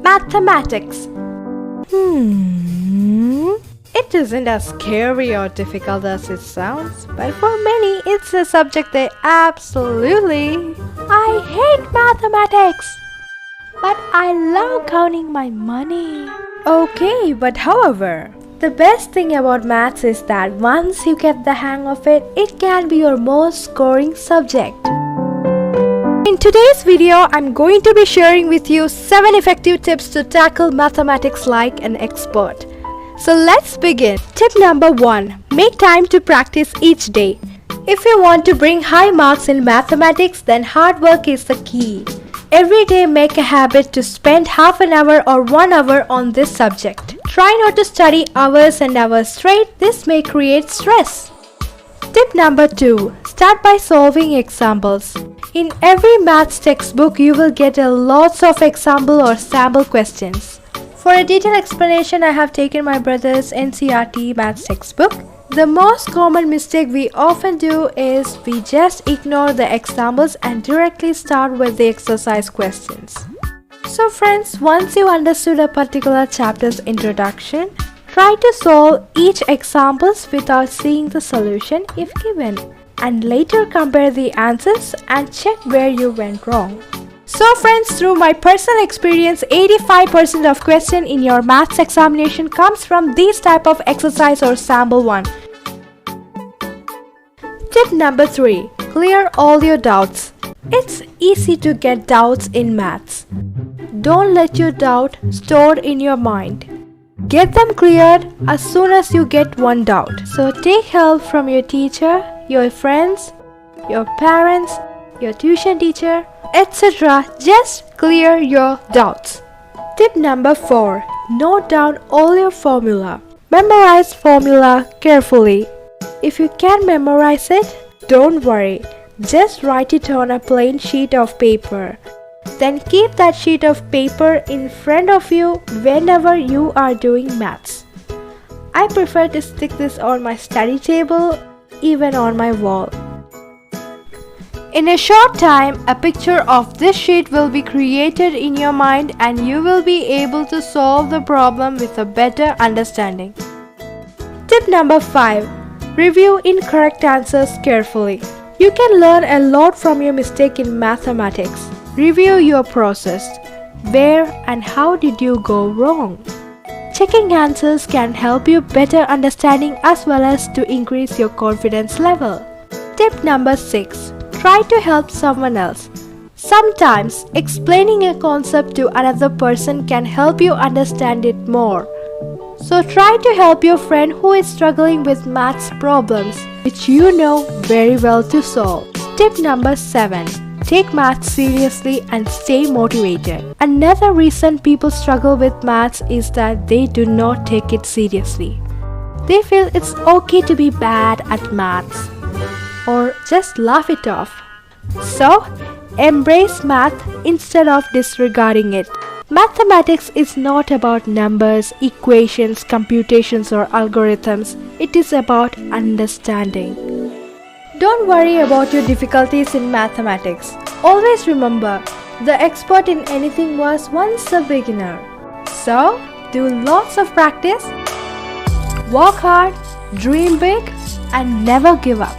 Mathematics. It isn't as scary or difficult as it sounds, but for many it's a subject they absolutely. I hate mathematics, but I love counting my money. Okay, but however, the best thing about maths is that once you get the hang of it, it can be your most scoring subject. In today's video, I'm going to be sharing with you 7 effective tips to tackle mathematics like an expert. So let's begin. Tip number 1. Make time to practice each day. If you want to bring high marks in mathematics, then hard work is the key. Every day make a habit to spend half an hour or 1 hour on this subject. Try not to study hours and hours straight. This may create stress. Tip number 2. Start by solving examples. In every maths textbook, you will get lots of example or sample questions. For a detailed explanation, I have taken my brother's NCERT maths textbook. The most common mistake we often do is we just ignore the examples and directly start with the exercise questions. So friends, once you understood a particular chapter's introduction, try to solve each examples without seeing the solution if given, and later compare the answers and check where you went wrong. So friends, through my personal experience, 85% of question in your maths examination comes from these type of exercise or sample 1. Tip number 3. Clear all your doubts. It's easy to get doubts in maths. Don't let your doubt stored in your mind. Get them cleared as soon as you get one doubt. So take help from your teacher, your friends, your parents, your tuition teacher, etc. Just clear your doubts. Tip number 4. Note down all your formula. Memorize formula carefully. If you can't memorize it, don't worry. Just write it on a plain sheet of paper. Then keep that sheet of paper in front of you whenever you are doing maths. I prefer to stick this on my study table, even on my wall. In a short time, a picture of this sheet will be created in your mind and you will be able to solve the problem with a better understanding. Tip number 5. Review incorrect answers carefully. You can learn a lot from your mistake in mathematics. Review your process. Where and how did you go wrong? Checking answers can help you better understanding as well as to increase your confidence level. Tip number 6. Try to help someone else. Sometimes explaining a concept to another person can help you understand it more. So try to help your friend who is struggling with maths problems, which you know very well to solve. Tip number 7. Take maths seriously and stay motivated. Another reason people struggle with maths is that they do not take it seriously. They feel it's okay to be bad at maths or just laugh it off. So, embrace math instead of disregarding it. Mathematics is not about numbers, equations, computations or algorithms. It is about understanding. Don't worry about your difficulties in mathematics. Always remember, the expert in anything was once a beginner. So, do lots of practice, work hard, dream big, and never give up.